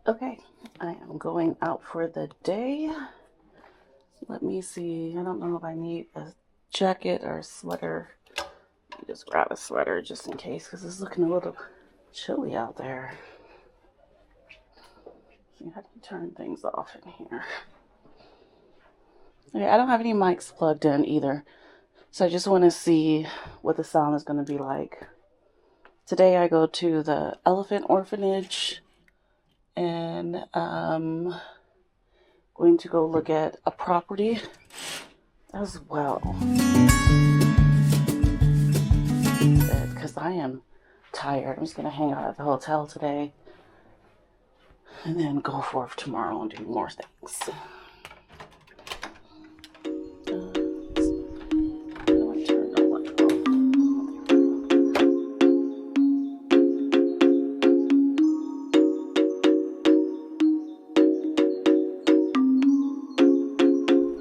Okay, I am going out for the day. Let me see. I don't know if I need a jacket or a sweater. Let me just grab a sweater just in case because it's looking a little chilly out there. See how do you turn things off in here? Okay, I don't have any mics plugged in either. So I just want to see what the sound is going to be like. Today I go to the Elephant Orphanage and going to go look at a property as well. Because I am tired. I'm just going to hang out at the hotel today and then go forth tomorrow and do more things.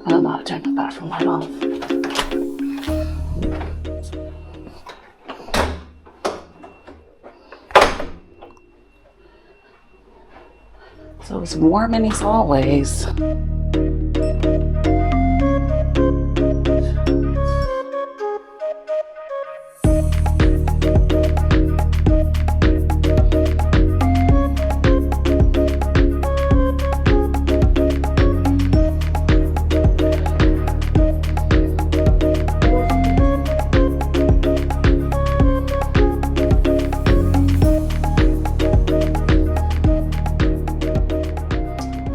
I don't know how to turn the bathroom light on. So it's warm in these hallways.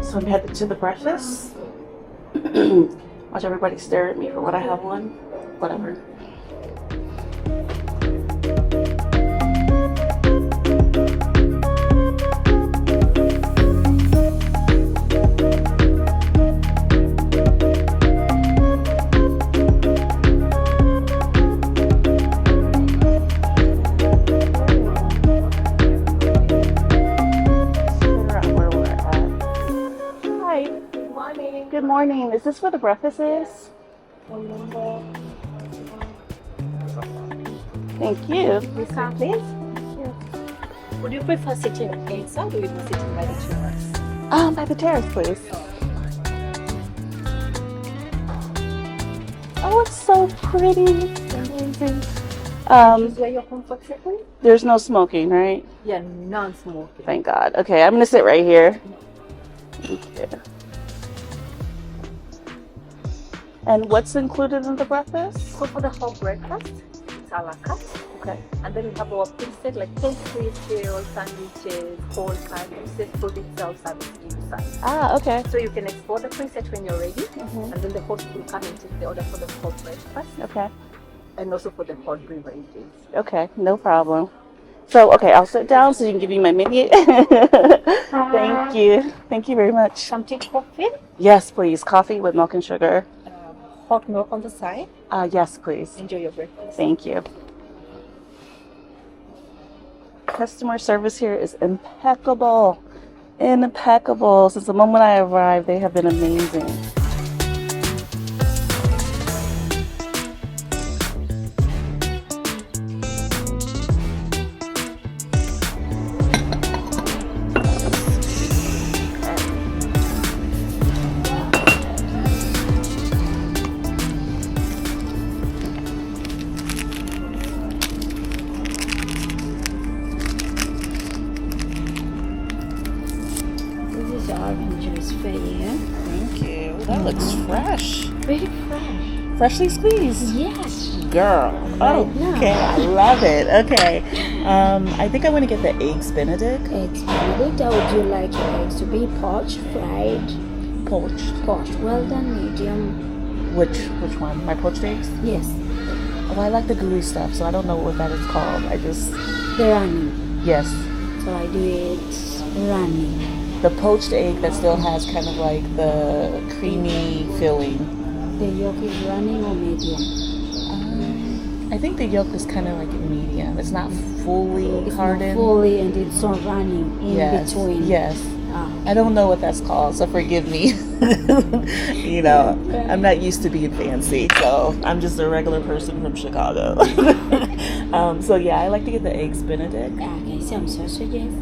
So I'm headed to the breakfast. Watch everybody stare at me for what I have on. Whatever. Good morning. Is this where the breakfast is? Thank you. Please come, please. Thank you. Would you prefer sitting inside or would you sitting by the terrace? By the terrace, please. Oh, it's so pretty. Amazing. Is where your comfort zone? There's no smoking, right? Yeah, non-smoking. Thank God. Okay, I'm gonna sit right here. Thank you. And what's included in the breakfast? So for the whole breakfast, it's a la carte. Okay. And then we have our preset like pastries, cereals, sandwiches, cold cuts, preset food itself serviced inside. Ah, okay. So you can export the preset when you're ready, and then the host will come and take the order for the whole breakfast. Okay. And also for the hot beverages. Okay, no problem. So, okay, I'll sit down so you can give me my menu. Thank you. Thank you very much. Some tea coffee? Yes, please. Coffee with milk and sugar. Hot milk on the side. Yes, please. Enjoy your breakfast. Thank you. Customer service here is impeccable. Impeccable. Since the moment I arrived, they have been amazing. Orange juice for you. Thank you. That looks fresh. Very fresh. Freshly squeezed. Yes. Girl. Right now. Okay, I love it. Okay. I think I want to get the eggs Benedict. Eggs Benedict. Or would you like your eggs to be poached, fried? Poached. Poached. Well done, medium. Which one? My poached eggs? Yes. Oh, I like the gooey stuff, so I don't know what that is called. The runny. Yes. So I do it runny. The poached egg that still has kind of like the creamy filling. The yolk is runny or medium? I think the yolk is kind of like medium. It's not fully hardened. Not fully, and it's so runny in between. Yes. I don't know what that's called, so forgive me. You know, I'm not used to being fancy, so I'm just a regular person from Chicago. So yeah, I like to get the eggs Benedict. Okay, some sausages.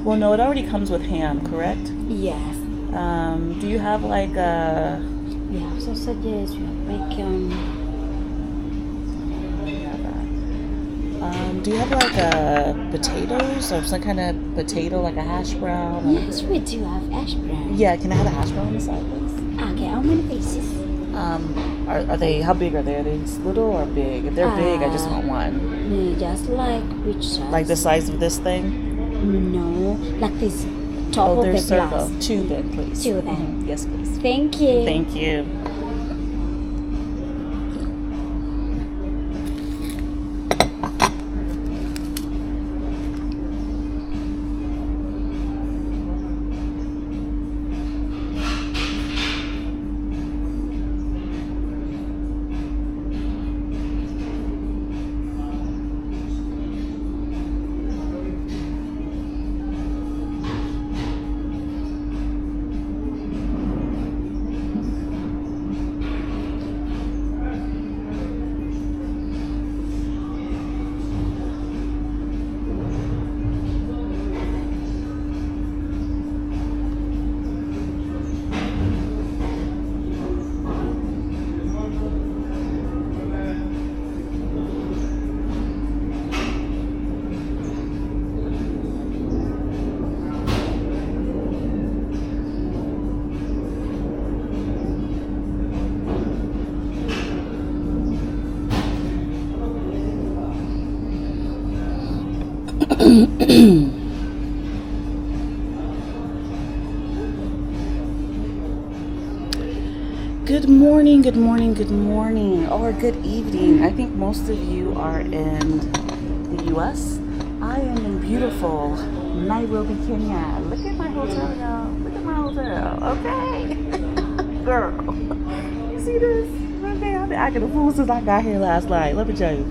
Well, no, it already comes with ham, correct? Yes. Do you have like a... We have sausages, we have bacon. Do you have like potatoes or some kind of potato, like a hash brown? Yes, we do have hash brown. Yeah, can I have a hash brown on the side, please? Okay, how many pieces? Are they, how big are they? Are they little or big? If they're big, I just want one. No, just like which size? Like the size of this thing? No, like this top Oh, of there's the circle. glass. 2 then, please. 2 then. Yes, please. Thank you. Thank you. Good morning, good morning, good morning, or good evening. I think most of you are in the U.S. I am in beautiful Nairobi, Kenya. Look at my hotel, y'all. Look at my hotel, okay? Girl, you see this? Okay, I've been acting a fool since I got here last night. Let me tell you.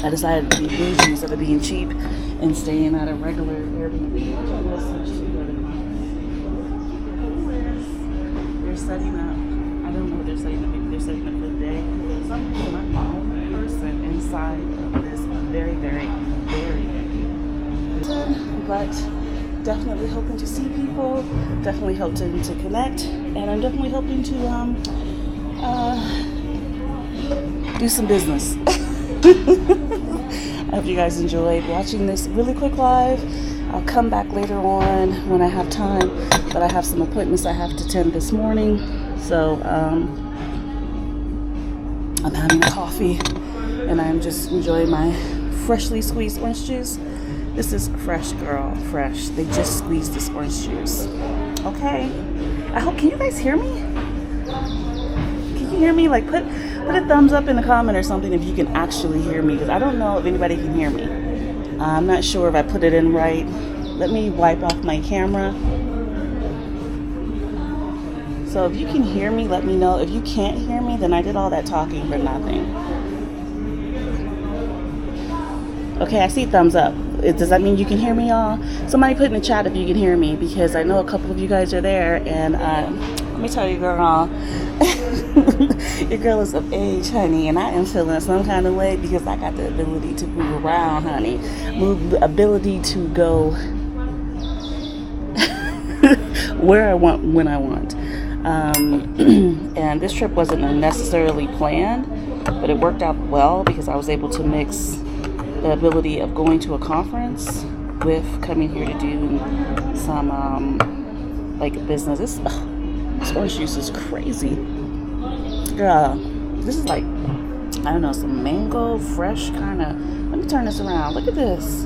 I decided to be bougie instead of being cheap and staying at a regular Airbnb. They're setting up. I don't know what they're setting up. Maybe they're setting up for the day. Some reason I'm the only person inside of this very, very, very but definitely hoping to see people. Definitely hoping to connect, and I'm definitely hoping to do some business. I hope you guys enjoyed watching this really quick live. I'll come back later on when I have time, but I have some appointments I have to attend this morning. So I'm having a coffee and I'm just enjoying my freshly squeezed orange juice. This is fresh, girl, fresh. They just squeezed this orange juice. Okay. I hope, can you guys hear me? Can you hear me? Like put a thumbs up in the comment or something if you can actually hear me, because I don't know if anybody can hear me. I'm not sure if I put it in right. Let me wipe off my camera. So if you can hear me, let me know. If you can't hear me, then I did all that talking for nothing. Okay, I see thumbs up. Does that mean you can hear me, y'all? Somebody put in the chat if you can hear me, because I know a couple of you guys are there. And let me tell you, girl, your girl is of age, honey, and I am feeling some kind of way because I got the ability to move around, honey. Ability to go where I want, when I want. And this trip wasn't necessarily planned, but it worked out well because I was able to mix the ability of going to a conference with coming here to do some like business. This orange juice is crazy. Girl, this is like, I don't know, some mango, fresh kind of. Let me turn this around. Look at this.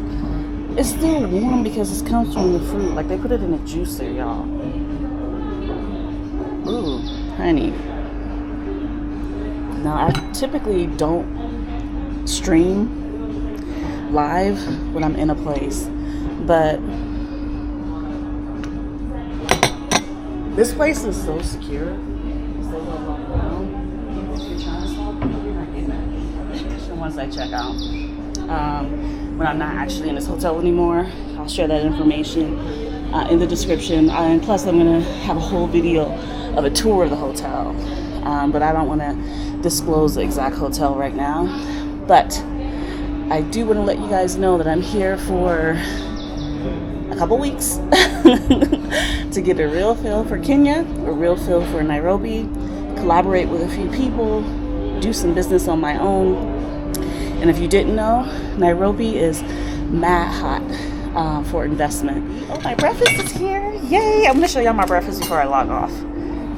It's still warm because it comes from the fruit. Like they put it in a juicer, y'all. Ooh, honey. Now, I typically don't stream live when I'm in a place, but this place is so secure. It's so well locked down. Even if you're trying to stop people, you're not getting it. And once I check out, when I'm not actually in this hotel anymore, I'll share that information in the description. And plus, I'm gonna have a whole video of a tour of the hotel, but I don't want to disclose the exact hotel right now. But I do want to let you guys know that I'm here for a couple weeks to get a real feel for Kenya, a real feel for Nairobi, collaborate with a few people, do some business on my own. And if you didn't know, Nairobi is mad hot for investment. Oh, my breakfast is here. Yay! I'm going to show y'all my breakfast before I log off.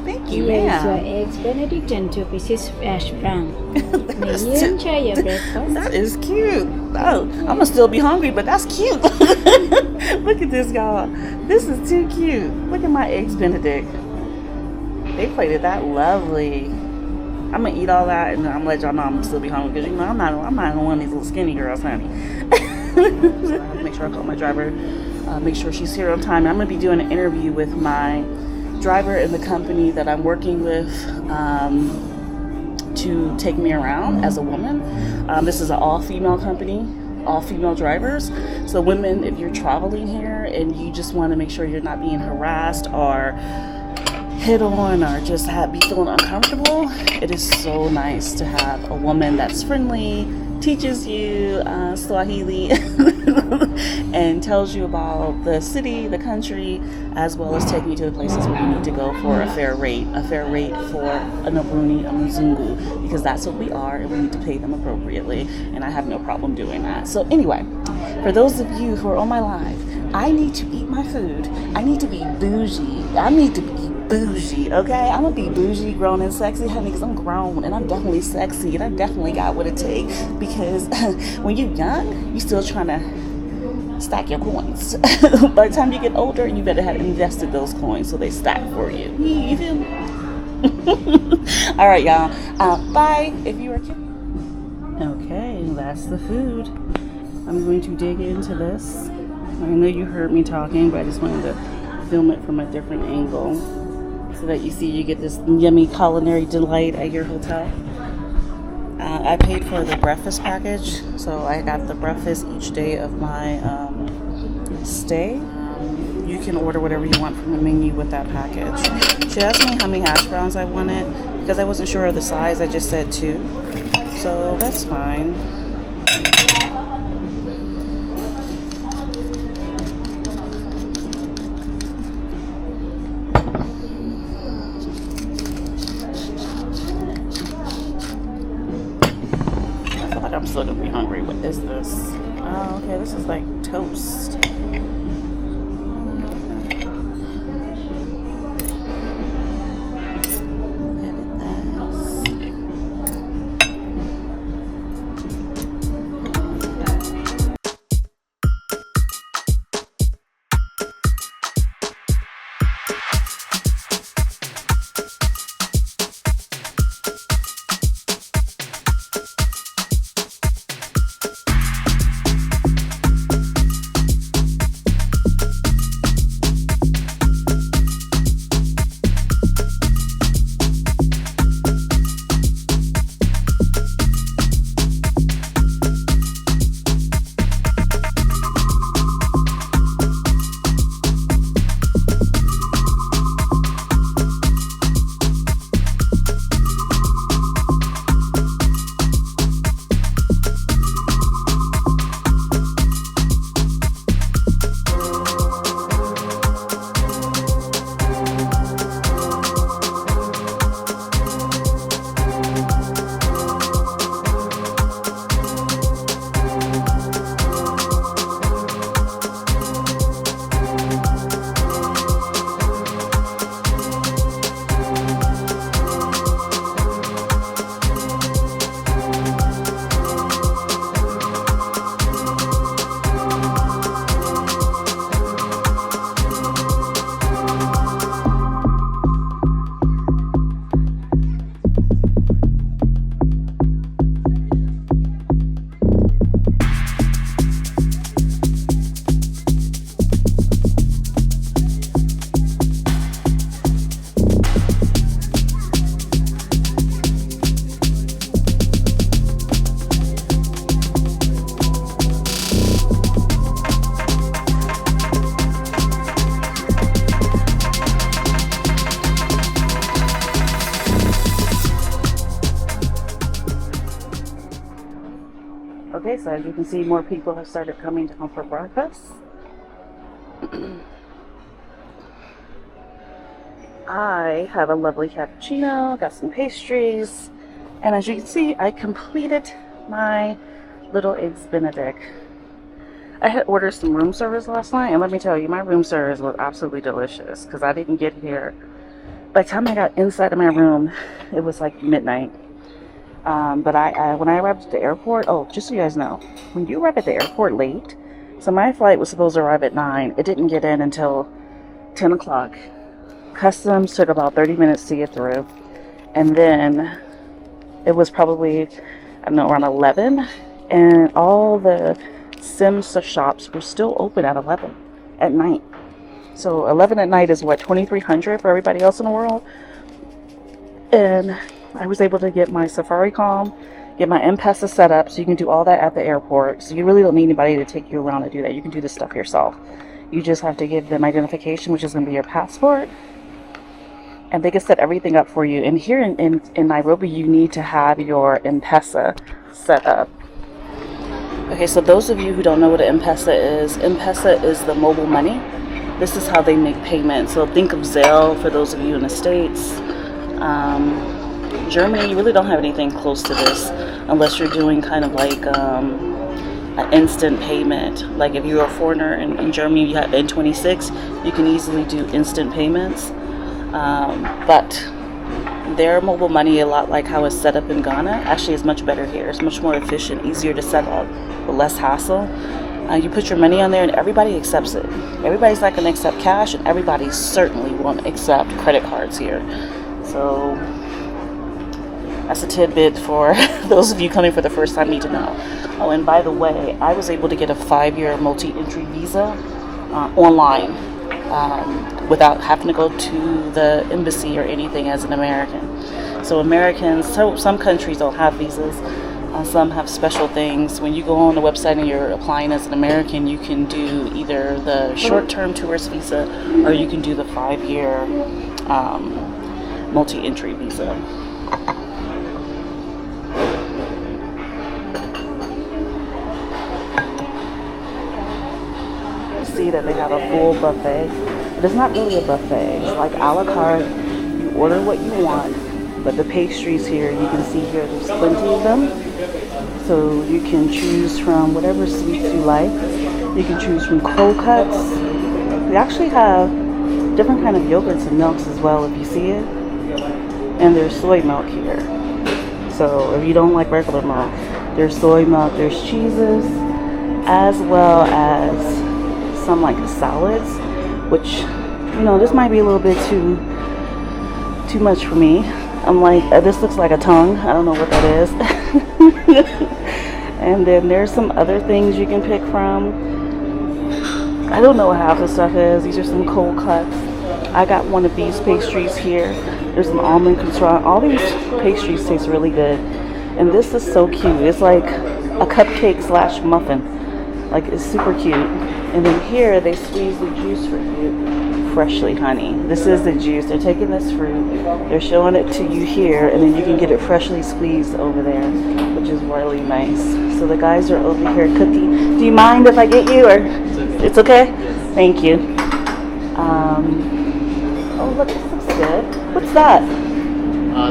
Thank you, Yes, your ma'am. eggs Benedict and 2 pieces hash brown. May you enjoy your breakfast? That is cute. Oh, I'm going to still be hungry, but that's cute. Look at this, y'all. This is too cute. Look at my eggs Benedict. They plated that lovely. I'm going to eat all that, and I'm going to let y'all know I'm going to still be hungry, because, you know, I'm not one of these little skinny girls, honey. Make sure I call my driver. Make sure she's here on time. I'm going to be doing an interview with my driver in the company that I'm working with to take me around as a woman. This is an all-female company, all-female drivers. So women, if you're traveling here and you just want to make sure you're not being harassed or hit on or just be feeling uncomfortable, it is so nice to have a woman that's friendly, teaches you Swahili and tells you about the city, the country, as well as taking you to the places where you need to go for a fair rate for a Nabruni, a Mzungu, because that's what we are and we need to pay them appropriately, and I have no problem doing that. So anyway, for those of you who are on my live, I need to eat my food. I need to be bougie. I need to be bougie, okay? I'm gonna be bougie, grown, and sexy, honey, because I'm grown and I'm definitely sexy and I definitely got what it takes, because when you're young, you're still trying to stack your coins. By the time you get older, you better have invested those coins so they stack for you. You feel me? All right, y'all. Bye. If you are kidding. Okay, that's the food. I'm going to dig into this. I know you heard me talking, but I just wanted to film it from a different angle so that you get this yummy culinary delight at your hotel. I paid for the breakfast package, so I got the breakfast each day of my stay. You can order whatever you want from the menu with that package. She asked me how many hash browns I wanted because I wasn't sure of the size. I just said 2, so that's fine. I'm still gonna be hungry. What is this? Oh, okay, this is like toast. day. So as you can see, more people have started coming down for breakfast. I have a lovely cappuccino, got some pastries, and as you can see, I completed my little eggs Benedict. I had ordered some room service last night, and let me tell you, my room service was absolutely delicious because I didn't get here. By the time I got inside of my room, it was like midnight. But when I arrived at the airport, oh, just so you guys know, when you arrive at the airport late, so my flight was supposed to arrive at 9. It didn't get in until 10 o'clock. Customs took about 30 minutes to get through. And then it was probably, I don't know, around 11. And all the Sims shops were still open at 11 at night. So 11 at night is what, 2300 for everybody else in the world? And I was able to get my Safaricom, get my M-Pesa set up, so you can do all that at the airport. So you really don't need anybody to take you around to do that. You can do this stuff yourself. You just have to give them identification, which is going to be your passport, and they can set everything up for you. And here in Nairobi, you need to have your M-Pesa set up. Okay, so those of you who don't know what an M-Pesa is the mobile money. This is how they make payments. So think of Zelle for those of you in the States. Germany, you really don't have anything close to this unless you're doing kind of like an instant payment. Like if you're a foreigner in Germany, you have N26, you can easily do instant payments. But their mobile money, a lot like how it's set up in Ghana, actually is much better here. It's much more efficient, easier to set up, with less hassle. You put your money on there and everybody accepts it. Everybody's not going to accept cash, and everybody certainly won't accept credit cards here. So that's a tidbit for those of you coming for the first time need to know. Oh, and by the way, I was able to get a 5-year multi-entry visa online without having to go to the embassy or anything as an American. So Americans, some countries don't have visas. Some have special things. When you go on the website and you're applying as an American, you can do either the short-term tourist visa or you can do the 5-year multi-entry visa. See that they have a full buffet, but it's not really a buffet. It's like a la carte. You order what you want, but the pastries here, you can see here, there's plenty of them. So you can choose from whatever sweets you like. You can choose from cold cuts. We actually have different kind of yogurts and milks as well, if you see it. And there's soy milk here. So if you don't like regular milk, there's soy milk, there's cheeses, as well as some like salads, which, you know, this might be a little bit too much for me. I'm like, this looks like a tongue. I don't know what that is. And then there's some other things you can pick from. I don't know what half the stuff is. These are some cold cuts. I got one of these pastries here. There's an almond croissant. All these pastries taste really good. And this is so cute. It's like a cupcake / muffin. Like, it's super cute. And then here they squeeze the juice for you, freshly, honey. This is the juice. They're taking this fruit, they're showing it to you here, and then you can get it freshly squeezed over there, which is really nice. So the guys are over here cooking. Do you mind if I get you, or it's okay? Thank you. Oh, look, this looks good. What's that?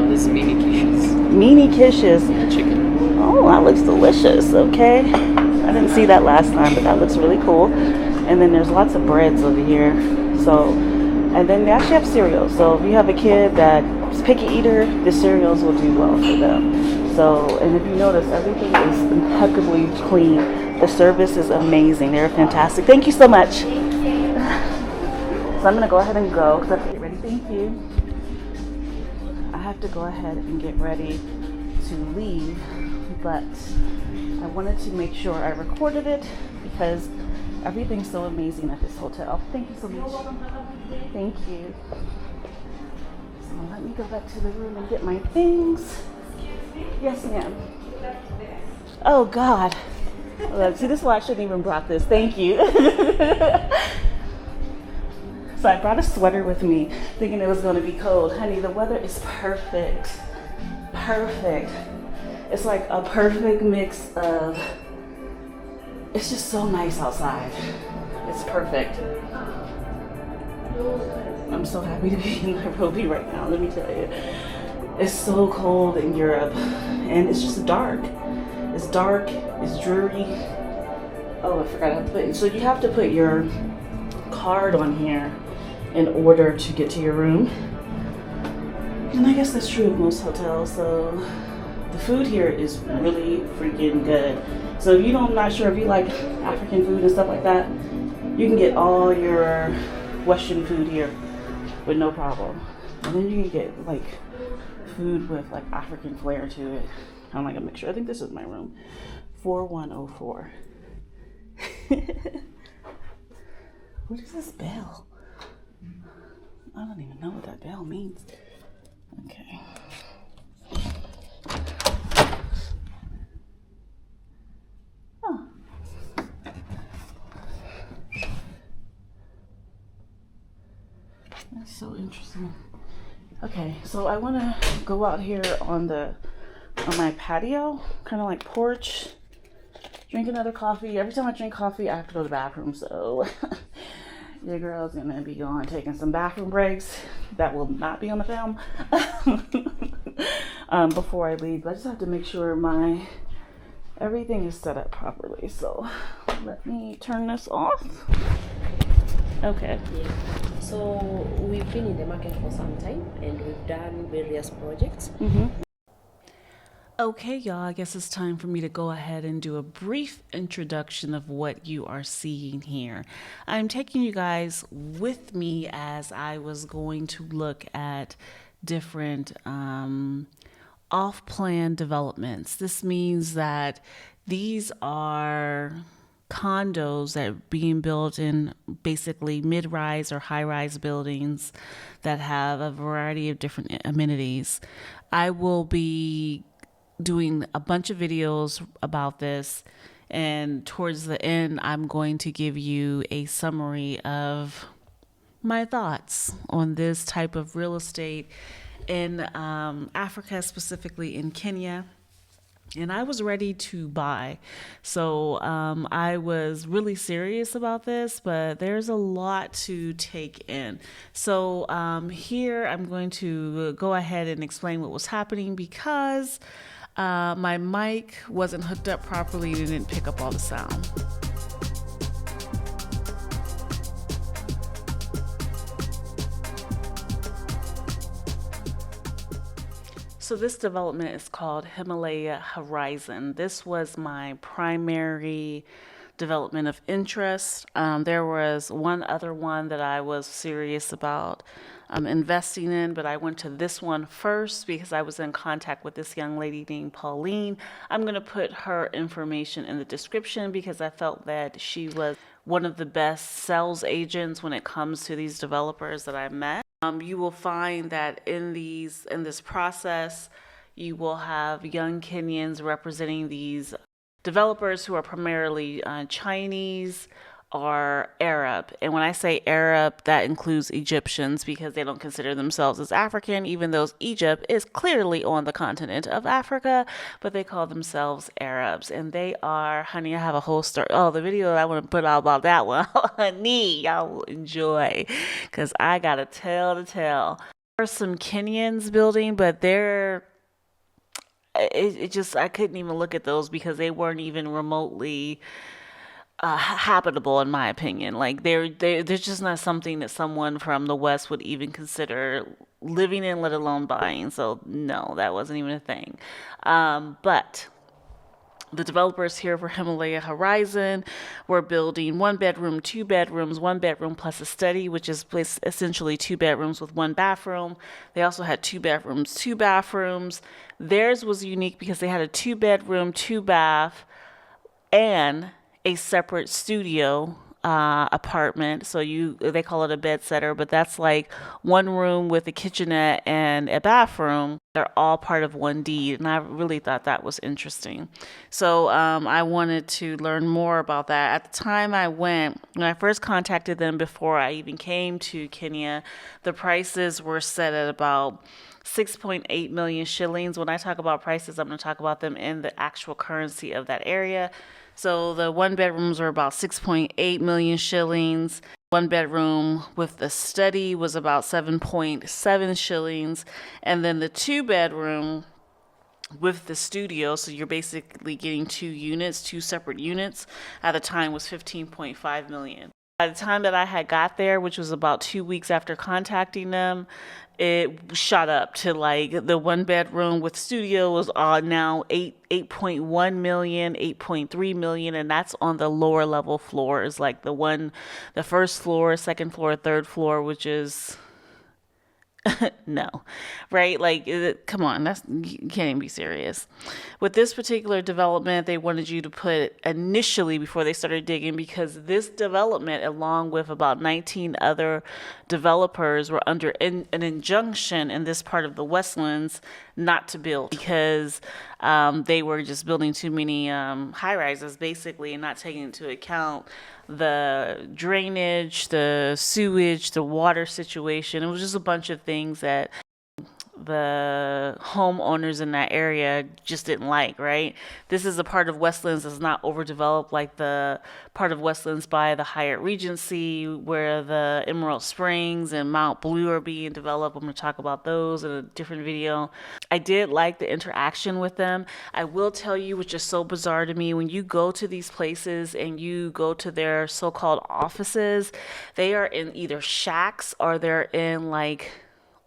This is mini quiches. Mini quiches. Chicken. Oh, that looks delicious. Okay. I didn't see that last time, but that looks really cool. And then there's lots of breads over here. So, and then they actually have cereals. So if you have a kid that's picky eater, the cereals will do well for them. So, and if you notice, everything is impeccably clean. The service is amazing. They're fantastic. Thank you so much. So I'm gonna go ahead and go because I have to get ready. Thank you. I have to go ahead and get ready to leave, but I wanted to make sure I recorded it because everything's so amazing at this hotel. Thank you so much. Thank you. So let me go back to the room and get my things. Yes, ma'am. Oh, God. Look, see, this is why I shouldn't even brought this. Thank you. So I brought a sweater with me, thinking it was going to be cold. Honey, the weather is perfect. Perfect. It's like a perfect mix of It's just so nice outside. It's perfect. I'm so happy to be in Nairobi right now, let me tell you. It's so cold in Europe, and it's just dark. It's dark, it's dreary. Oh, I forgot how to put it. So you have to put your card on here in order to get to your room. And I guess that's true of most hotels. So the food here is really freaking good. So if you don't, I'm not sure if you like African food and stuff like that, you can get all your Western food here with no problem. And then you can get like food with like African flair to it. Kind of like a mixture. I think this is my room. 4104. What is this bell? I don't even know what that bell means. Okay. Oh. That's so interesting. Okay, so I want to go out here on my patio, kind of like porch, drink another coffee. Every time I drink coffee, I have to go to the bathroom, so your girl's gonna be going taking some bathroom breaks. That will not be on the film before I leave. But I just have to make sure everything is set up properly. So let me turn this off. Okay. Yeah. So we've been in the market for some time and we've done various projects. Okay, y'all, I guess it's time for me to go ahead and do a brief introduction of what you are seeing here. I'm taking you guys with me as I was going to look at different off-plan developments. This means that these are condos that are being built in basically mid-rise or high-rise buildings that have a variety of different amenities. I will be doing a bunch of videos about this, and towards the end I'm going to give you a summary of my thoughts on this type of real estate in Africa, specifically in Kenya. And I was ready to buy. So I was really serious about this, but there's a lot to take in. So here I'm going to go ahead and explain what was happening because my mic wasn't hooked up properly and it didn't pick up all the sound. So this development is called Himalaya Horizon. This was my primary development of interest. There was one other one that I was serious about investing in, but I went to this one first because I was in contact with this young lady named Pauline. I'm going to put her information in the description because I felt that she was one of the best sales agents when it comes to these developers that I met. You will find that in this process, you will have young Kenyans representing these developers who are primarily Chinese or Arab. And when I say Arab, that includes Egyptians because they don't consider themselves as African, even though Egypt is clearly on the continent of Africa, but they call themselves Arabs. And they are, honey, I have a whole story. Oh, the video that I want to put out about that one, honey, y'all will enjoy because I got a tale to tell. There are some Kenyans building, but I couldn't even look at those because they weren't even remotely habitable, in my opinion. Like they're just not something that someone from the West would even consider living in, let alone buying. So no, that wasn't even a thing. But the developers here for Himalaya Horizon were building 1 bedroom, 2 bedrooms, 1 bedroom plus a study, which is essentially 2 bedrooms with 1 bathroom. They also had 2 bedrooms, 2 bathrooms. Theirs was unique because they had a 2 bedroom, 2 bath, and a separate studio apartment. So they call it a bed setter, but that's like 1 room with a kitchenette and a bathroom. They're all part of one deed, and I really thought that was interesting. So I wanted to learn more about that. At the time when I first contacted them before I even came to Kenya, the prices were set at about 6.8 million shillings. When I talk about prices, I'm going to talk about them in the actual currency of that area. So the one bedrooms were about 6.8 million shillings. One bedroom with the study was about 7.7 shillings. And then the two bedroom with the studio, so you're basically getting two units, two separate units, at the time was 15.5 million. By the time that I had got there, which was about 2 weeks after contacting them, it shot up to like the one bedroom with studio was now 8.1 million, 8.3 million, and that's on the lower level floors, like the first floor, second floor, third floor, which is no, right? Like, come on, you can't even be serious. With this particular development, they wanted you to put initially before they started digging, because this development, along with about 19 other developers, were under an injunction in this part of the Westlands not to build, because they were just building too many high rises, basically, and not taking into account the drainage, the sewage, the water situation. It was just a bunch of things that the homeowners in that area just didn't like, right? This is a part of Westlands that's not overdeveloped like the part of Westlands by the Hyatt Regency, where the Emerald Springs and Mount Blue are being developed. I'm going to talk about those in a different video. I did like the interaction with them. I will tell you, which is so bizarre to me, when you go to these places and you go to their so-called offices, they are in either shacks or they're in like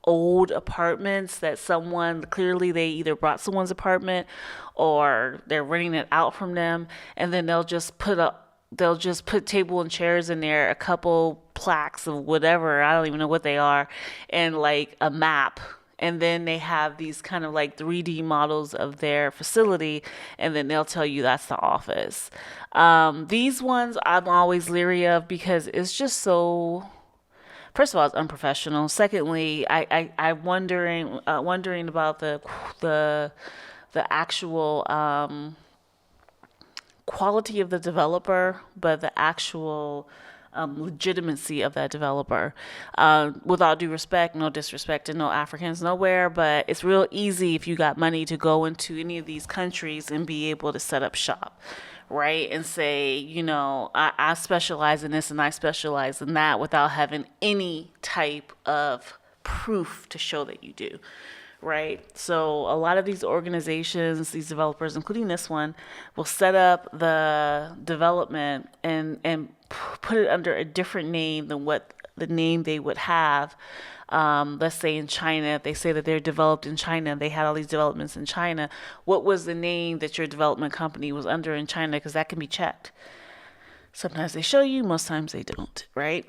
old apartments that someone clearly they either brought someone's apartment or they're renting it out from them, and then they'll just put table and chairs in there, a couple plaques of whatever, I don't even know what they are, and like a map, and then they have these kind of like 3D models of their facility, and then they'll tell you that's the office. These ones I'm always leery of, because it's just so, first of all, it's unprofessional. Secondly, I'm wondering about the actual quality of the developer, but the actual legitimacy of that developer. With all due respect, no disrespect to no Africans nowhere, but it's real easy if you got money to go into any of these countries and be able to set up shop, right? And say, you know, I specialize in this and I specialize in that, without having any type of proof to show that you do, right? So a lot of these organizations, these developers, including this one, will set up the development and put it under a different name than what the name they would have. Let's say in China, if they say that they're developed in China, they had all these developments in China, what was the name that your development company was under in China? Because that can be checked. Sometimes they show you, most times they don't, right?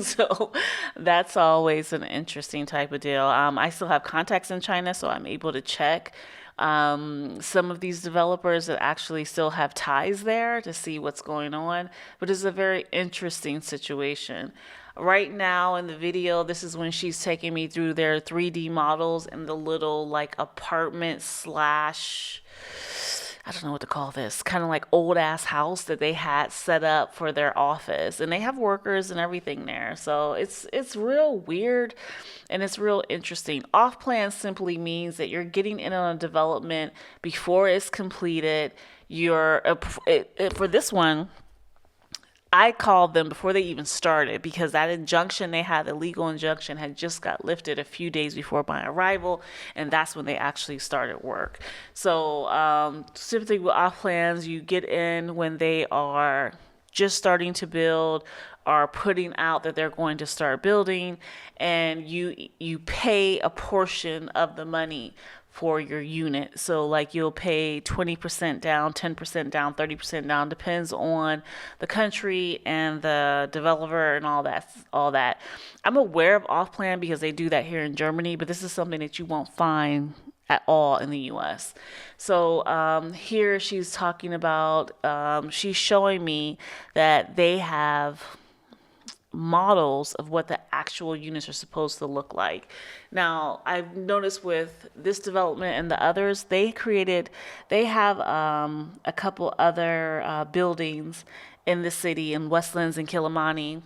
So that's always an interesting type of deal. I still have contacts in China, so I'm able to check some of these developers that actually still have ties there to see what's going on. But it's a very interesting situation. Right now in the video, this is when she's taking me through their 3D models and the little like apartment slash, I don't know what to call this, kind of like old ass house that they had set up for their office, and they have workers and everything there. So it's real weird and it's real interesting. Off plan simply means that you're getting in on a development before it's completed. For this one, I called them before they even started, because that injunction they had, the legal injunction, had just got lifted a few days before my arrival, and that's when they actually started work. So specifically with off plans, you get in when they are just starting to build, are putting out that they're going to start building, and you pay a portion of the money for your unit. So like you'll pay 20% down, 10% down, 30% down, depends on the country and the developer and all that. I'm aware of off plan because they do that here in Germany, but this is something that you won't find at all in the US. So here she's talking about, she's showing me that they have models of what the actual units are supposed to look like. Now, I've noticed with this development and the others, they have a couple other buildings in the city, in Westlands and Kilimani,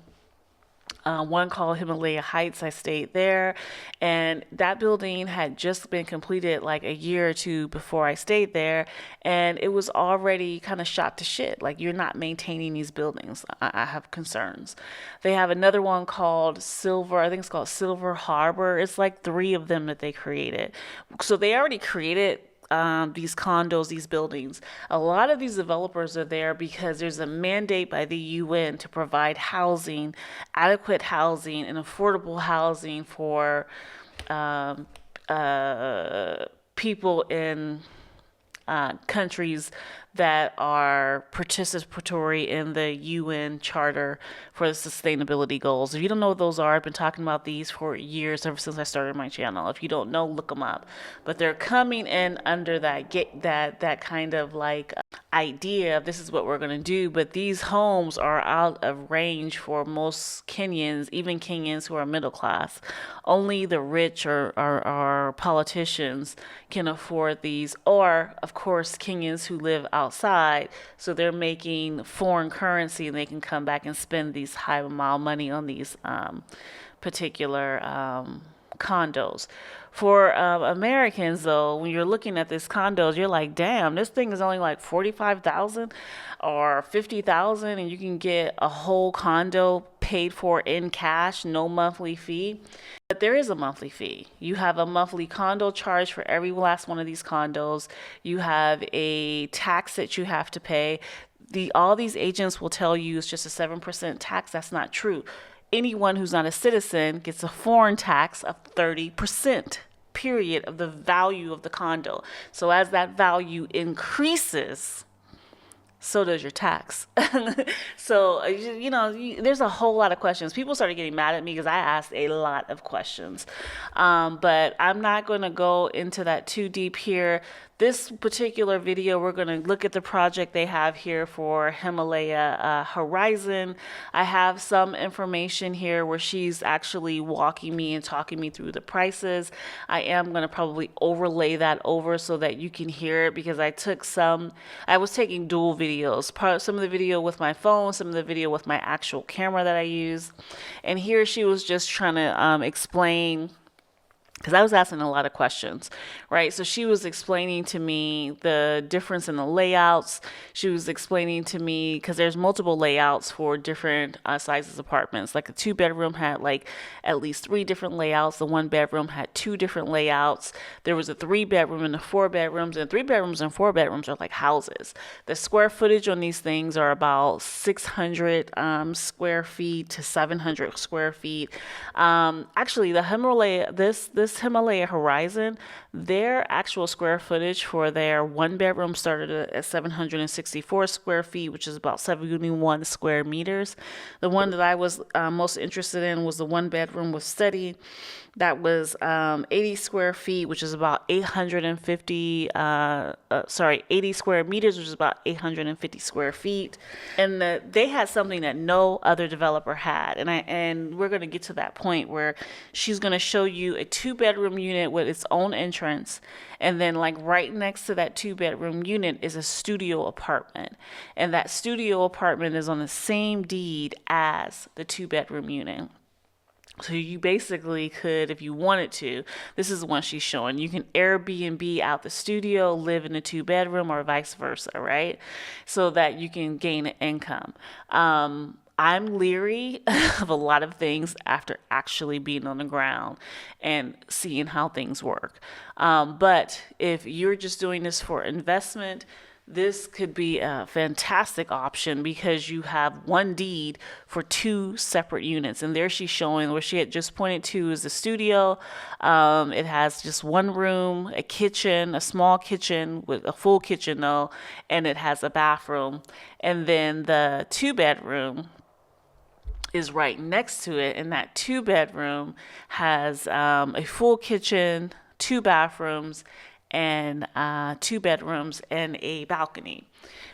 one called Himalaya Heights. I stayed there, and that building had just been completed like a year or two before I stayed there, and it was already kind of shot to shit. Like, you're not maintaining these buildings. I have concerns. They have another one called Silver, I think it's called Silver Harbor. It's like 3 of them that they created. So they already created these condos, these buildings. A lot of these developers are there because there's a mandate by the UN to provide housing, adequate housing, and affordable housing for people in countries that are participatory in the UN Charter for the Sustainability Goals. If you don't know what those are, I've been talking about these for years, ever since I started my channel. If you don't know, look them up. But they're coming in under that kind of like idea of this is what we're going to do. But these homes are out of range for most Kenyans, even Kenyans who are middle class. Only the rich or politicians can afford these, or of course Kenyans who live outside, so they're making foreign currency and they can come back and spend these high amount of money on these particular condos. For Americans, though, when you're looking at these condos, you're like, damn, this thing is only like 45,000 or 50,000, and you can get a whole condo paid for in cash, no monthly fee. But there is a monthly fee. You have a monthly condo charge for every last one of these condos. You have a tax that you have to pay. All these agents will tell you it's just a 7% tax. That's not true. Anyone who's not a citizen gets a foreign tax of 30%, period, of the value of the condo. So as that value increases, so does your tax. So, there's a whole lot of questions. People started getting mad at me because I asked a lot of questions. But I'm not going to go into that too deep here. This particular video, we're going to look at the project they have here for Himalaya Horizon. I have some information here where she's actually walking me and talking me through the prices. I am going to probably overlay that over so that you can hear it, because I was taking dual videos, some of the video with my phone, some of the video with my actual camera that I use. And here she was just trying to explain, because I was asking a lot of questions, right? So she was explaining to me the difference in the layouts. She was explaining to me, because there's multiple layouts for different sizes of apartments. Like a 2-bedroom had like at least 3 different layouts. The 1-bedroom had 2 different layouts. There was a 3-bedroom and a 4-bedrooms, and 3-bedrooms and 4-bedrooms are like houses. The square footage on these things are about 600 square feet to 700 square feet. Actually, the Himalaya, this Himalaya Horizon, their actual square footage for their 1-bedroom started at 764 square feet, which is about 71 square meters. The one that I was most interested in was the 1-bedroom with study. That was 80 square feet, which is about 80 square meters, which is about 850 square feet. And they had something that no other developer had. And we're going to get to that point where she's going to show you a 2-bedroom unit with its own entrance. And then like right next to that 2-bedroom unit is a studio apartment. And that studio apartment is on the same deed as the 2-bedroom unit. So you basically could, if you wanted to, this is the one she's showing, you can Airbnb out the studio, live in a 2-bedroom, or vice versa, right? So that you can gain an income. I'm leery of a lot of things after actually being on the ground and seeing how things work. But if you're just doing this for investment, this could be a fantastic option, because you have one deed for 2 separate units. And there she's showing where she had just pointed to is the studio. It has just 1 room, a kitchen, a small kitchen with a full kitchen though, and it has a bathroom. And then the 2-bedroom is right next to it, and that 2-bedroom has a full kitchen, 2 bathrooms, and 2 bedrooms and a balcony,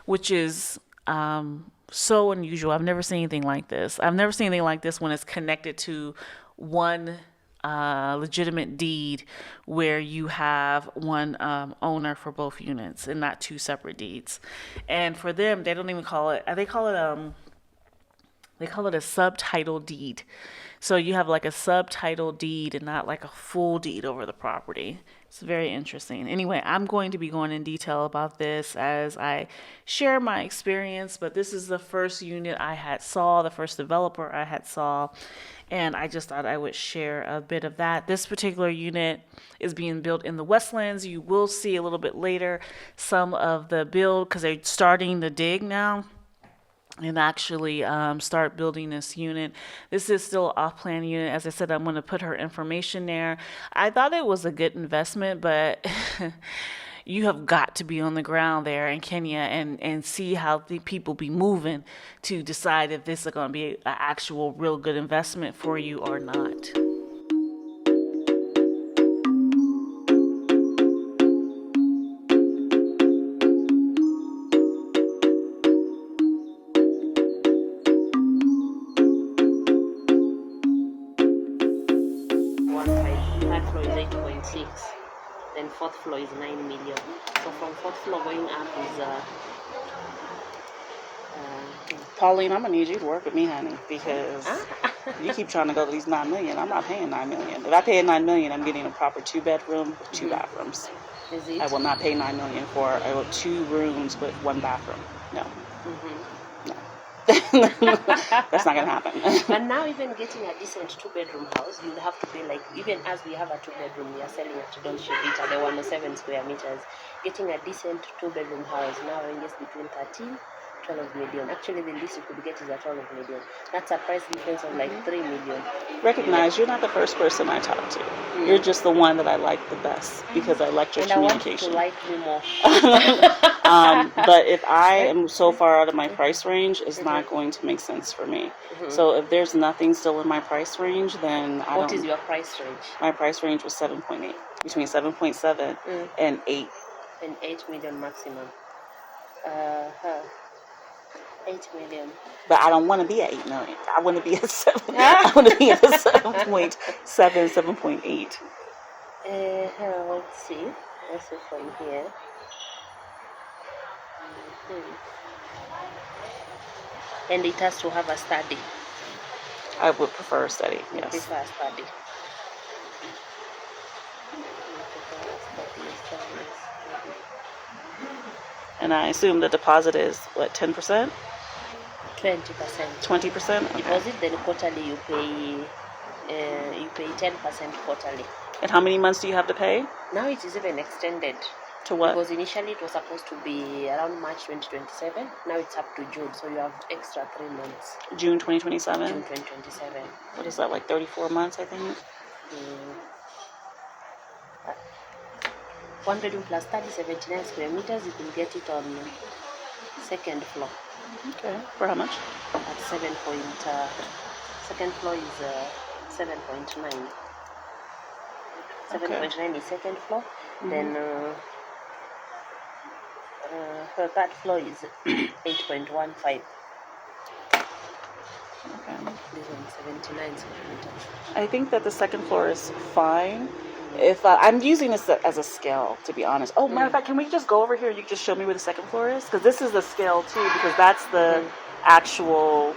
which is so unusual. I've never seen anything like this. I've never seen anything like this when it's connected to one legitimate deed where you have one owner for both units and not 2 separate deeds. And for them, they don't even call it, they call it they call it a subtitle deed. So you have like a subtitle deed and not like a full deed over the property. It's very interesting. Anyway, I'm going to be going in detail about this as I share my experience, but this is the first unit I had saw, the first developer I had saw, and I just thought I would share a bit of that. This particular unit is being built in the Westlands. You will see a little bit later some of the build because they're starting to dig now and actually start building this unit. This is still an off-plan unit. As I said, I'm going to put her information there. I thought it was a good investment, but you have got to be on the ground there in Kenya and see how the people be moving to decide if this is going to be an actual real good investment for you or not. Third floor is 8.6. Then fourth floor is 9 million. So from fourth floor going up is Pauline, I'm gonna need you to work with me, honey, because you keep trying to go to these 9 million. I'm not paying 9 million. If I pay 9 million, I'm getting a proper 2-bedroom with 2 bathrooms. is it? I will not pay 9 million for 2 rooms with 1 bathroom. No. No. That's not gonna happen. But now even getting a decent 2-bedroom house, you'll have to pay like, even as we have a 2-bedroom, we are selling at Don't Show It at the 107 square meters. Getting a decent 2-bedroom house now ranges between 13 12 million. Actually, the least you could get is at 12 million. That's a price difference of like 3 million. Recognize you're not the first person I talk to. You're just the one that I like the best because I like your and communication. I want you to like me more. But if I am so far out of my price range, it's not going to make sense for me. So if there's nothing still in my price range, then I don't. What is your price range? My price range was 7.8, between 7.7 and 8. And 8 million maximum. 8 million. But I don't want to be at 8 million. I want to be at 7. I want to be at 7.7, 7.8. Let's see. Let's see from here. And it has to have a study. I would prefer a study, You yes. prefer a study. And I assume the deposit is, what, 10%? 20%. 20%? Okay. Deposit, then quarterly you pay 10% quarterly. And how many months do you have to pay? Now it is even extended. To what? Because initially it was supposed to be around March 2027. Now it's up to June, so you have extra 3 months. June 2027? June 2027. What is that, like 34 months, I think? 1 bedroom plus 79 square meters, you can get it on second floor. Okay. For how much? At 7 point, second floor is 7.9. 7.9 is second floor. Then her third floor is 8.15. Okay. This one 79 square meters. I think that the second floor is fine. If I'm using this as a scale, to be honest. Oh, matter of fact, can we just go over here? You can just show me where the second floor is, because this is the scale too. Because that's the actual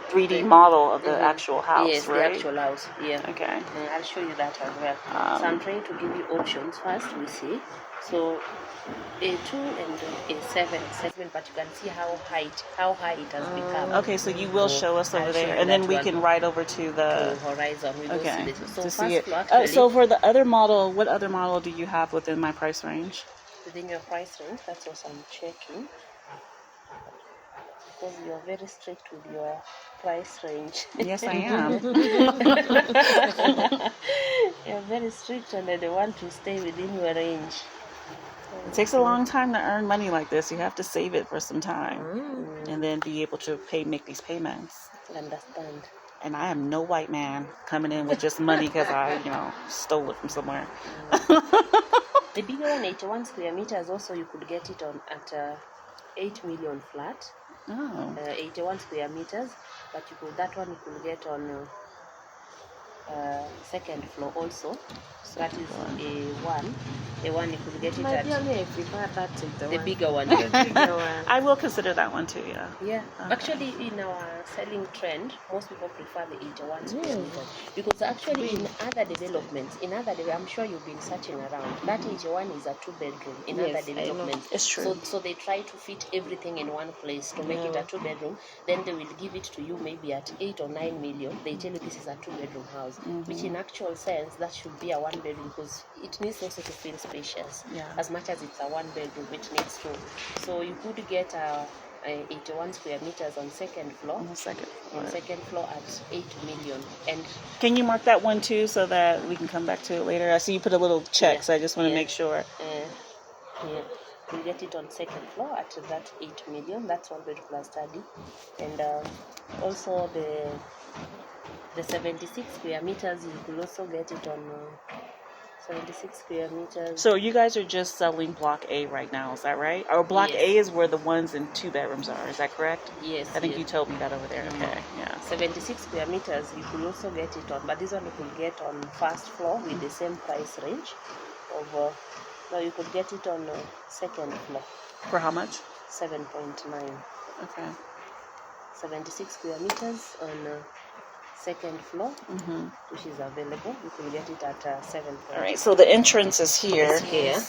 3D model of the actual house, yes, right? the actual house. Yeah. Okay. I'll show you that as well. So I'm trying to give you options first. We see. So A2 and A7, but you can see how high it has become. Okay, so you will show us over I'll show there, you and then that we one. can ride over to the. Horizon. We will Okay. see this. So To first see it. floor, actually, So for the other model, what other model do you have within my price range? within your price range, that's what I'm checking. Because you're very strict with your price range. Yes, I am. You're very strict and they want to stay within your range. It takes a long time to earn money like this. You have to save it for some time, and then be able to make these payments. Understand. And I am no white man coming in with just money because I, stole it from somewhere. The bigger one, 81 square meters, also you could get it on at 8 million flat. Oh. 81 square meters, but that one you could get on second floor also. So that is A1. A1 you could get it My at dear, may I prefer that to the the one. bigger one. The bigger one. I will consider that one too. Yeah. Yeah, Okay. actually, in our selling trend, most people prefer the 81 square meters because actually, in other developments, I'm sure you've been searching around. That 81 is a 2 bedroom in Yes, other I know. developments. It's true. So they try to fit everything in one place to make it a 2 bedroom. Then they will give it to you maybe at 8 or 9 million. They tell you this is a 2 bedroom house, which in actual sense that should be a 1 bedroom because it needs also to feel spacious. Yeah. As much as it's a 1 bedroom, it needs to. So you could get a 81 square meters on second floor. On the second floor. On second floor at 8 million. And Can you mark that one too so that we can come back to it later? I see you put a little check, Yeah. so I just want to Yeah. make sure. yeah, you get it on second floor at that 8 million. That's 1 bedroom plus study. And also the 76 square meters, you could also get it on 76 square meters. So you guys are just selling Block A right now, is that right? Or Block Yes. A is where the ones in 2 bedrooms are, is that correct? Yes. I think yes. you told me that over there. Okay, yeah. 76 square meters, you could also get it on, but this one you could get on first floor with the same price range of, no, you could get it on second floor, For how much? 7.9. Okay. 76 square meters on second floor, which is available. You can get it at 7. All right, so the entrance is here. Here.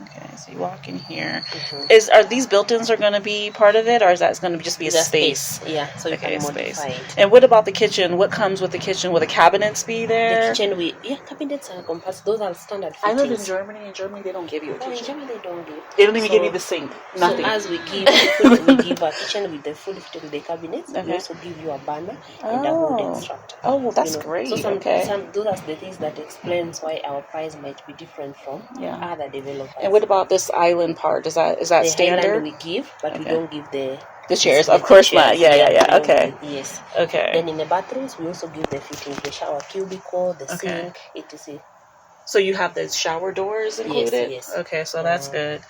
Okay, so you walk in here. Mhm. Are these built-ins are going to be part of it, or is that going to just be a The space? Yeah, so you Okay, can a space. modify it. And what about the kitchen? What comes with the kitchen? Will the cabinets be there? The kitchen, cabinets are compassed. Those are standard I know fittings. in Germany they don't give you a Oh, in kitchen. Germany they don't give. They don't even So- give you the sink. Nothing. So as we give a kitchen with the full fitted with the cabinets, we Okay. also give you a banner and a hood Oh. extractor. Oh, well, that's You know. great. So Okay. those are the things that explains why our price might be different from Yeah. other developers. And what about this island part? Is that the standard? Highland we give, but we Okay. don't give the chairs, the of course not. chairs. Yeah. we don't Okay. give- Yes. Okay. Then in the bathrooms, we also give the fittings, the shower cubicle, the Okay. sink, etc. So you have the shower doors included? yes. Okay, so that's good.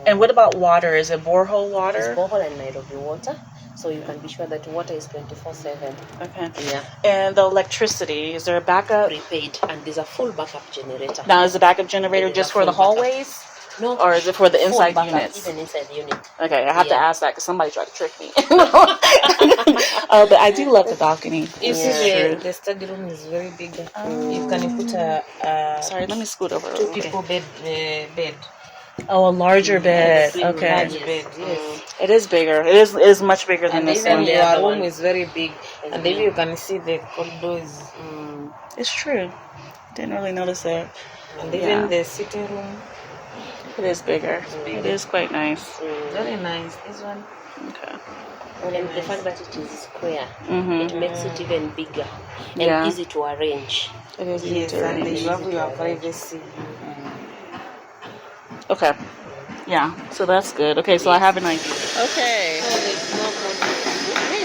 And what about water? Is it borehole water? It's borehole and Nairobi water, so you can be sure that water is 24/7. Okay. Yeah. And the electricity, is there a backup? Prepaid, and there's a full backup generator. Now, is the backup generator There's just a for the full backup. hallways? No. Or is it for the Full inside backup, units? Even inside the unit. Okay, I have to Yeah. ask that because somebody tried to trick me. But I do love the balcony. You Yeah. see, the study room is very big. You can put a Sorry, let me scoot over. two Okay. people bed. Oh, a larger bed. Twin Okay. Large Yes. bed, yes. It is bigger. It is much bigger than And this even one. the your other room one. is very big. And then you can see the corridors. It's true. Didn't really notice that. And Yeah. even the sitting room. It is bigger. It is quite nice. Very nice. This one. Okay. And the fact that it is square, Mm-hmm. it makes it even bigger and Yeah. easy to arrange. It is Yes, easier. and you have your privacy. Okay. Yeah. So that's good. Okay. So I have an idea. Okay.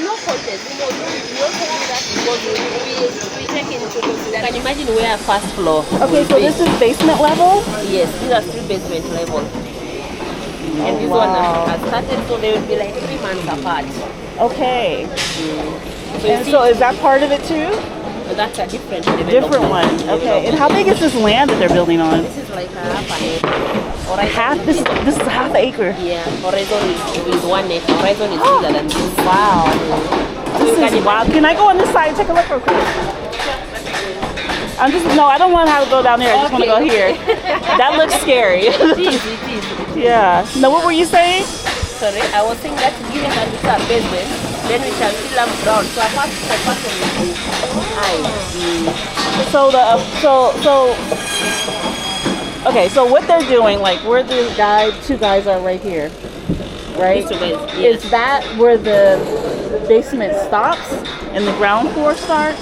No contest. We also do that because we take into consideration. Can you imagine where first floor? Okay. So this is basement level. Yes, these are 3 basement level. And this one has started, so they will be like 3 months apart. Okay. So you And see, so is that part of it too? that's a different Different one. Okay. And how big is this land that they're building on? This is like a half an acre. Horizon Half. is This bigger. this is a half acre. Yeah, horizon is 1 acre. Horizon is bigger than this. Wow. This is wild. Can I go on this side and take a look real quick? I don't want to have to go down there. I just want to go here. That looks scary. It is. Yeah. No, what were you saying? Sorry, I was saying that given that it's a basement, then we shall fill up ground. So apart from the person with the eyes, So okay, so what they're doing, like where the two guys are right here, right? These 2 guys, yes. Is that where the basement stops and the ground floor starts?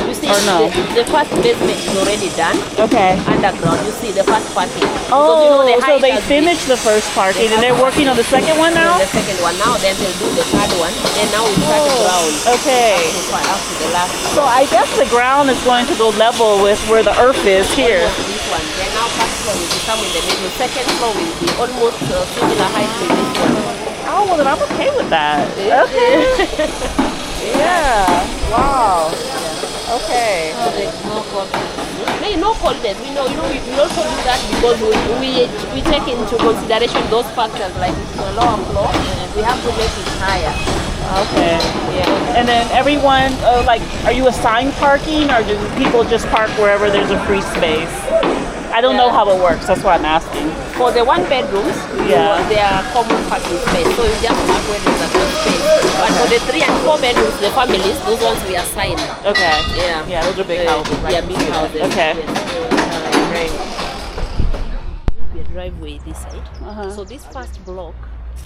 You see, Or no? the first basement is already done. Okay. Underground, you see the first parking. Oh, Because, so height they has finished the first parking and they're working on the second one been now? the second one now, then they'll do the third one. Then now we start the ground. Okay. Up to the last So I guess the ground is going to go level with where the earth is here. this one. Then now first floor will become in the middle. Second floor will be almost similar height to this one. Oh, well then I'm okay with that. Okay. Yeah. Wow. Okay. So the holidays. We know, we also do that because we take into consideration those factors, like it's a lower floor, we have to make it higher. Okay. Yeah. And then everyone, like, are you assigned parking, or do people just park wherever there's a free space? I don't know how it works. That's why I'm asking. For the 1 bedrooms, Yeah. they are common parking space, so you just park where there's a good space. But for the 3 and 4 bedrooms, the families, those ones we assign. Okay. Yeah. Yeah, those are big houses. Yeah, big houses. Okay. Yes. Great. The driveway this side. Uh-huh. So this first block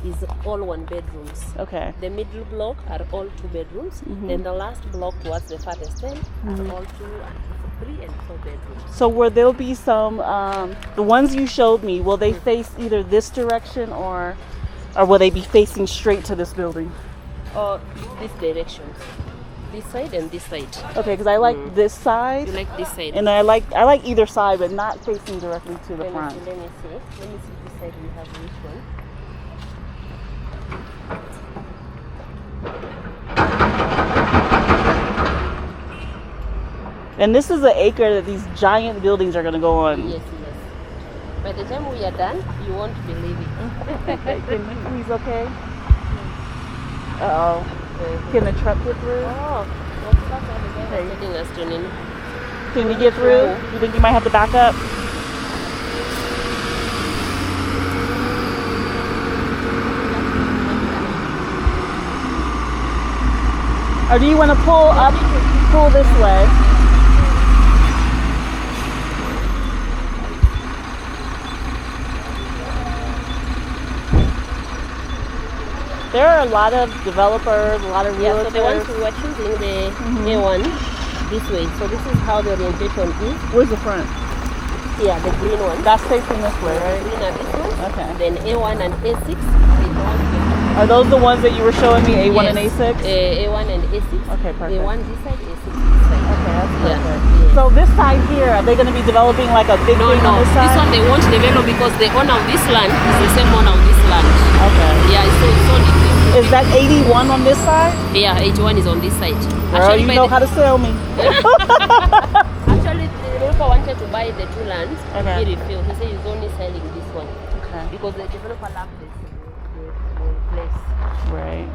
is all 1 bedrooms. Okay. The middle block are all 2 bedrooms. Then the last block towards the farthest end are all 2 and 3 and 4 bedrooms. So where there'll be some, the ones you showed me, will they face either this direction or will they be facing straight to this building? Or this direction. This side and this side. Okay, because I like this side, You like this side? and I like either side, but not facing directly to the front. Let me see. Let me see this side we have which one. And this is the acre that these giant buildings are going to go on. Yes, yes. By the time we are done, you won't believe it. He's okay? Uh-oh. Can the truck get through? Oh, what's that other guy that's taking us to Nini? Can we get through? You think you might have to back up? Or do you want to pull this way? There are a lot of developers, a lot of Yeah, so the ones realtors. we were choosing the A1 this way. So this is how the orientation is. Where's the front? Yeah, the green one. That's facing this way, right? Green are this one. Okay. Then A1 and A6. They don't Are those the ones that you were showing me, A1 and Yes, A6? A1 and A6. Okay, perfect. A1 this side, A6 this side. Okay, that's Yeah. perfect. Yeah. So this side here, are they going to be developing like a big No, thing no. on this This side? one they won't develop because the owner of this land is the same owner of this land. Okay. Yeah, so it's only this. Is that 81 on this side? Yeah, 81 is on this side. Girl, you by know the- how to sell me. Actually, the developer wanted to buy the 2 lands. Okay. He refused. He said he's only selling this one Okay. because the developer loved the place. Right.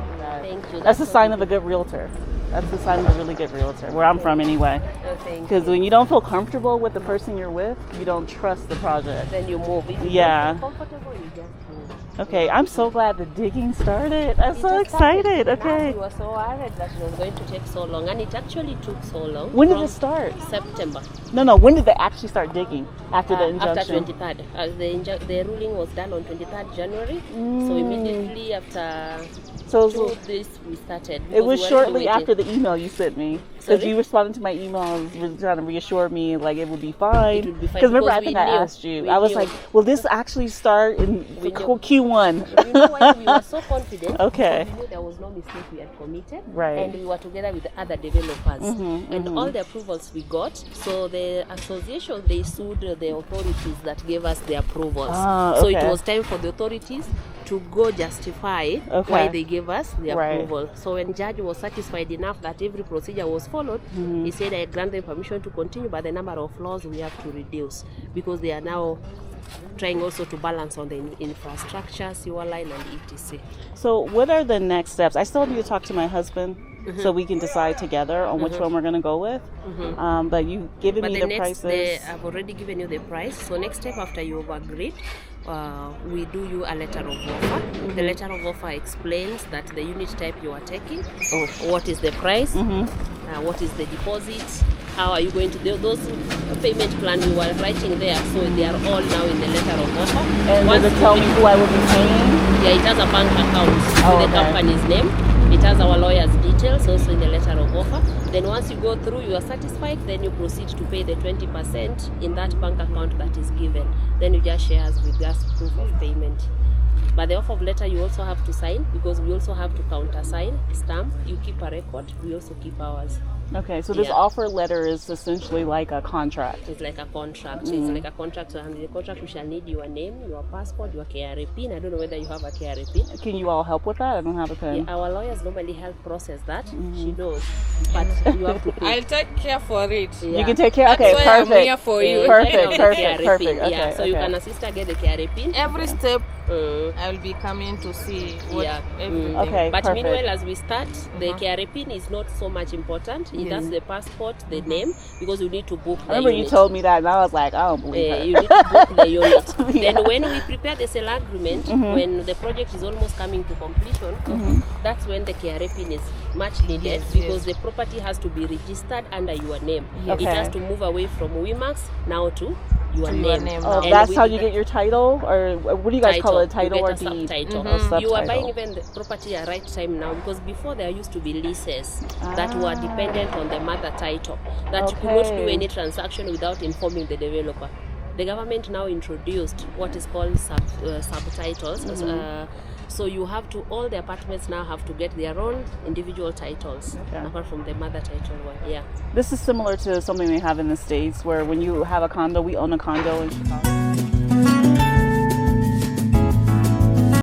Thank you. That's a sign of a good realtor. That's the sign of a really good realtor, where I'm from anyway. Thank you. Because when you don't feel comfortable with the person you're with, you don't trust the project. Then you move. If you Yeah. don't feel comfortable, you just move. Okay, I'm so glad the digging started. I'm It so just started. excited. Last Okay. We were so worried that it was going to take so long, and it actually took so long. When did From it start? September. No, when did they actually start digging? After the injunction? After 23rd. The ruling was done on 23rd January. So immediately after So this, we started. it because was we were shortly waiting. after the email you sent me. Because Sorry? you responded to my email and was trying to reassure me like it would be fine. It would be fine, Because remember, I because think we I knew. asked you. We I was knew. like, will this actually start in We knew. Q1? You know why we were so confident? Okay. Because we knew there was no mistake we had committed. Right. And we were together with the other developers. And all the approvals we got. So the association, they sued the authorities that gave us the approvals. Ah, So it okay. was time for the authorities to go justify Okay. why they gave us the Right. approval. So when judge was satisfied enough that every procedure was followed, he said I grant them permission to continue, but the number of floors we have to reduce because they are now trying also to balance on the infrastructure, sewer line and etc. So what are the next steps? I still need to talk to my husband so we can decide together on which one we're going to go with. But you've given But me the the next, prices. I've already given you the price. So next step after you've agreed, we do you a letter of offer. The letter of offer explains that the unit type you are taking, what is the price, what is the deposit, how are you going to do those payment plan you were writing there. So they are all now in the letter of offer. And Once does it tell me who I will be paying? Yeah, it has a bank account Oh, with the okay. company's name. It has our lawyer's details also in the letter of offer. Then once you go through, you are satisfied, then you proceed to pay the 20% in that bank account that is given. Then you just share us with us proof of payment. But the offer of letter you also have to sign because we also have to countersign, stamp. You keep a record, we also keep ours. Okay, so this Yeah. offer letter is essentially like a contract. It's like a contract. It's like a contract. So under the contract, we shall need your name, your passport, your KRA pin. I don't know whether you have a KRA pin. Can you all help with that? I don't have a pen. Yeah, our lawyers normally help process that. She knows, but you have to pay. I'll take care for it. Yeah. You can take care. Okay, That's why I'm perfect. here for you. Perfect, Yeah, perfect, KRA perfect. pin. Okay, Yeah, so you okay. can assist her get the KRA pin. Every step Mm. I'll be coming to see what Yeah. everything. Okay, But perfect. meanwhile, as we start, the KRA pin is not so much important. That's the passport, the name, because you need to book the I remember you unit. told me that, and I was like, I don't believe her. You need to book the unit. Yeah. Then when we prepare the sale agreement, when the project is almost coming to completion, that's when the KRA pin is much needed because the property has to be registered under your name. Okay. It has to move away from WeMax now to your name. Oh, And that's with how you the get your title, or what do you guys call it? Title you or get a deed? subtitle. Oh, You are buying subtitle. even the property at right time now, because before there used to be leases that were dependent on the mother title, that you could not do Okay. any transaction without informing the developer. The government now introduced what is called subtitles. So you have to, all the apartments now have to get their own individual titles, apart from the mother title one. Yeah. This is similar to something they have in the States, where when you have a condo, we own a condo in Chicago.